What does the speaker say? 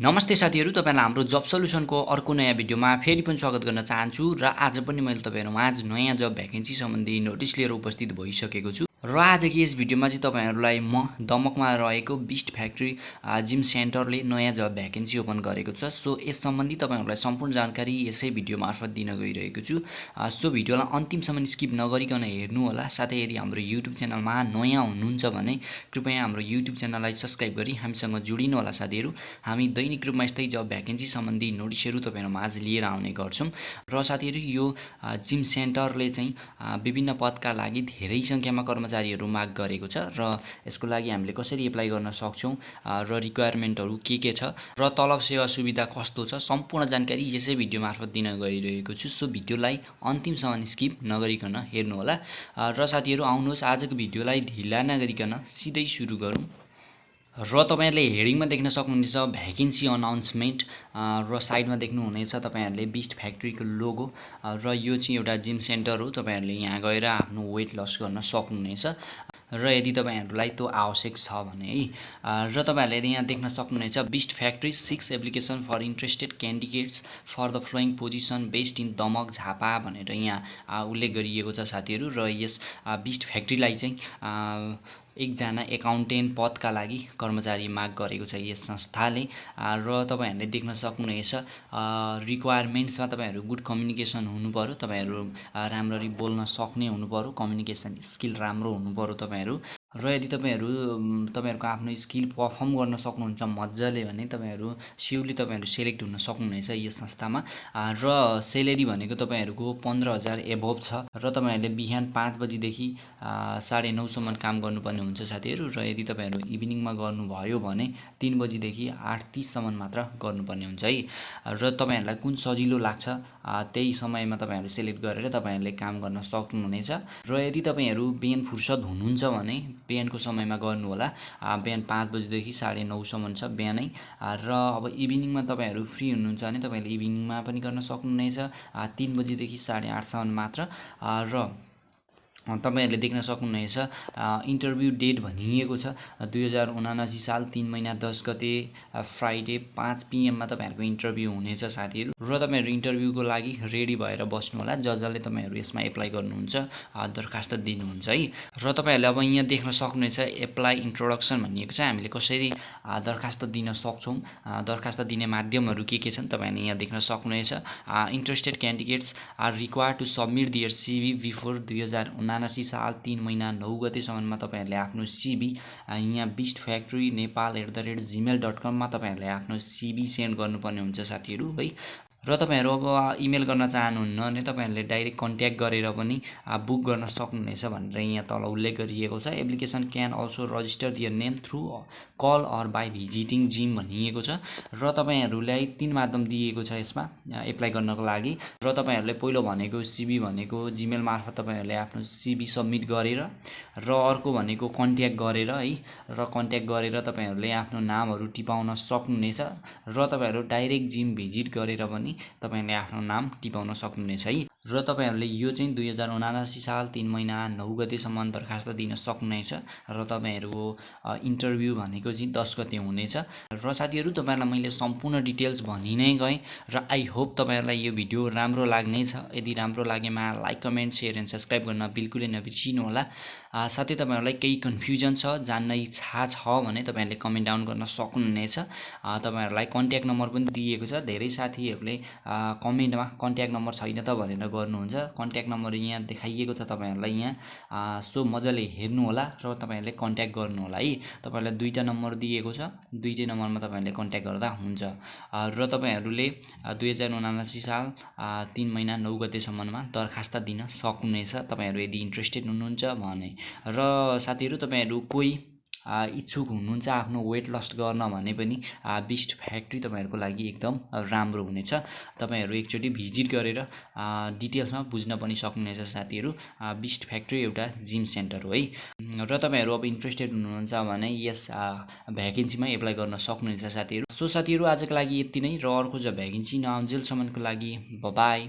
नमस्ते साथीहरु, तपाईहरुलाई हाम्रो जब सल्युसनको अर्को नयाँ भिडियोमा फेरि पनि स्वागत गर्न चाहन्छु र आज पनि मैले तपाईहरुमाझ नयाँ जब भ्याकेन्सी सम्बन्धी नोटिस लिएर उपस्थित भइसकेको छु र आजको यस भिडियोमा चाहिँ तपाईहरुलाई म दमकमा रहेको बिस्ट फ्याक्ट्री जिम सेन्टरले नयाँ जब भ्याकेन्सी ओपन गरेको छ। सो यस सम्बन्धी तपाईहरुलाई सम्पूर्ण जानकारी यसै भिडियो मार्फत दिन गइरहेको छु। सो भिडियोलाई अन्तिमसम्म स्किप नगरिकन हेर्नु होला। साथै यदि हाम्रो युट्युब च्यानलमा नयाँ हुनुहुन्छ भने कृपया हाम्रो युट्युब च्यानललाई सब्स्क्राइब गरी हामीसँग जोडिनु होला साथीहरु। हामी दैनिक रूपमा यस्तै जब भ्याकेन्सी सम्बन्धी नोटिसहरु तपाईहरुमाझ लिएर आउने गर्छौं र साथीहरु यो जिम सेन्टरले चाहिँ विभिन्न पदका लागि धेरै संख्यामा कर्मचारीहरु माग गरेको छ र यसको लागि हामीले कसरी एप्लाई गर्न सक्छौं र रिक्वायरमेन्टहरु के छ र तलब सेवा सुविधा कस्तो छ सम्पूर्ण जानकारी यसै भिडियो मार्फत दिन गइरहेको छु। सो भिडियोलाई अन्तिमसम्म स्किप नगरिकन हेर्नु होला र साथीहरु आउनुहोस् आजको भिडियोलाई ढिला नगरिकन सिधै सुरु गरौं। र तपाईहरुले हेडिङमा देख्न सक्नुहुनेछ भ्याकेन्सी अनाउन्समेन्ट र साइडमा देख्नुहुनेछ तपाईहरुले बिस्ट फ्याक्ट्रीको लोगो र यो चाहिँ एउटा जिम सेन्टर हो। तपाईहरुले यहाँ गएर आफ्नो वेट लस गर्न सक्नुहुनेछ र यदि तपाईहरुलाई त्यो आवश्यक छ भने है र तपाईहरुले यहाँ देख्न सक्नुहुनेछ बिस्ट factory 6 application for interested candidates for the following position based in Damak Jhapa भनेर यहाँ उल्लेख गरिएको छ साथीहरु। र यस बिस्ट फ्याक्ट्रीलाई चाहिँ एकजना एकाउन्टेन्ट पदका लागि कर्मचारी माग गरेको छ यस संस्थाले र तपाईहरुले देख्न सक्नुहुनेछ रिक्वायरमेन्ट्समा तपाईहरु गुड कम्युनिकेसन हुनुपर्यो, तपाईहरु राम्ररी बोल्न सक्ने हुनुपर्यो, कम्युनिकेसन स्किल राम्रो हुनुपर्यो तपाईहरु र यदि तपाईहरुको आफ्नो स्किल परफर्म गर्न सक्नुहुन्छ मज्जाले भने तपाईहरु सेलेक्ट हुन सक्नुहुनेछ यस संस्थामा र सेलेरी भनेको तपाईहरुको 15,000 एबोभ छ र तपाईहरुले बिहान 5 बजे देखि 9:30 सम्म काम गर्नुपर्ने हुन्छ साथीहरु र यदि तपाईहरु इभिनिङमा गर्नुभयो भने 3 बजे देखि 8:30 सम्म मात्र गर्नुपर्ने हुन्छ है र तपाईहरुलाई कुन सजिलो लाग्छ त्यही समयमा तपाईहरु सेलेक्ट गरेर तपाईहरुले काम गर्न सक्नुहुनेछ र यदि तपाईहरु बिहान फुर्सद हुनुहुन्छ भने बिहानको समयमा गर्नु होला। बिहान 5 बजे देखि 9:30 सम्म छ बिहानै र अब इभिनिङमा तपाईहरु फ्री हुनुहुन्छ भने तपाईले इभिनिङमा पनि गर्न सक्नुहुनेछ 3 बजे देखि 8:30 सम्म मात्र र तपाईहरुले देख्न सक्नुहुनेछ इन्टरभ्यु डेट भनिएको छ 2079 साल 3 महिना 10 गते फ्राइडे 5 PM मा तपाईहरुको इन्टरभ्यु हुनेछ साथीहरु र तपाईहरु इन्टरभ्युको लागि रेडी भएर बस्नु होला। जसले तपाईहरु यसमा एप्लाई गर्नुहुन्छ दरखास्त दिनुहुन्छ है र तपाईहरुले अब यहाँ देख्न सक्नुहुनेछ एप्लाई इन्ट्रोडक्सन भनिएको छ। हामीले कसरी दरखास्त दिन सक्छौं, दरखास्त दिने माध्यमहरु के छन् तपाईहरुले यहाँ देख्न सक्नुहुनेछ। Interested candidates are required to submit their CV before 2079 साल 3 महिना 9 गतेसम्ममा तपाईहरुले आफ्नो CV यहाँ बिस्ट फ्याक्ट्री nepal@gmail.com मा तपाईहरुले आफ्नो CV सेन्ड गर्नुपर्ने हुन्छ साथीहरु है र तपाईहरु अब इमेल गर्न चाहनुहुन्न भने तपाईहरुले डाइरेक्ट कन्ट्याक्ट गरेर पनि बुक गर्न सक्नुहुनेछ भनेर यहाँ तल उल्लेख गरिएको छ। Application can also register their name through call or by visiting जिम भनिएको छ र तपाईहरुलाई 3 माध्यम दिएको छ यसमा एप्लाई गर्नको लागि र तपाईहरुले पहिलो भनेको CV भनेको जिमेल मार्फत तपाईहरुले आफ्नो CV सबमिट गरेर र अर्को भनेको कन्ट्याक्ट गरेर है र कन्ट्याक्ट गरेर तपाईहरुले आफ्नो नामहरु टिपाउन सक्नुहुनेछ र तपाईहरु डाइरेक्ट जिम भिजिट गरेर पनि तपाईहरुले आफ्नो नाम टिपाउन सक्नुहुनेछ है र तपाईहरुले यो चाहिँ 2079 साल 3 महिना 9 गतेसम्म दरखास्त दिन सक्नुहुनेछ र तपाईहरुको इन्टरभ्यु भनेको चाहिँ 10 गते हुनेछ र साथीहरु तपाईहरुलाई मैले सम्पूर्ण डिटेल्स भनि नै गए र आई होप तपाईहरुलाई यो भिडियो राम्रो लाग्ने छ। यदि राम्रो लागेमा like comment share and subscribe गर्न बिल्कुलै नबिर्सिनु होला। साथै तपाईहरुलाई केही कन्फ्युजन छ जान्न इच्छा छ भने तपाईहरुले कमेन्ट डाउन गर्न सक्नुहुनेछ। तपाईहरुलाई कन्ट्याक्ट नम्बर पनि दिएको छ। धेरै साथीहरुले कमेन्टमा कन्ट्याक्ट नम्बर छैन त भनेर गर्नुहुन्छ। कन्ट्याक्ट नम्बर यहाँ देखाइएको छ तपाईहरुलाई यहाँ सो मजाले हेर्नु होला र तपाईहरुले कन्ट्याक्ट गर्नु होला है। तपाईहरुलाई दुईटा नम्बर दिएको छ, दुईटै नम्बरमा तपाईहरुले कन्ट्याक्ट गर्दा हुन्छ र तपाईहरुले 2079 साल 3 महिना 9 गतेसम्ममा दरखास्त दिन सक्नुहुनेछ तपाईहरु यदि इन्ट्रेस्टेड हुनुहुन्छ भने र साथीहरु तपाईहरु कोही इच्छुक हुनुहुन्छ आफ्नो वेट लस गर्न भने पनि बिस्ट फ्याक्ट्री तपाईहरुको लागि एकदम राम्रो हुनेछ। तपाईहरु एकचोटी भिजिट गरेर डिटेल्समा बुझ्न पनि सक्नुहुनेछ साथीहरु। बिस्ट फ्याक्ट्री एउटा जिम सेन्टर हो है र तपाईहरु अब इन्ट्रेस्टेड हुनुहुन्छ भने यस भ्याकेन्सीमा एप्लाई गर्न सक्नुहुनेछ साथीहरु। सो साथीहरु आजको लागि यति नै र अर्को भ्याकेन्सी नआउन्जेलसम्मको लागि बाइ।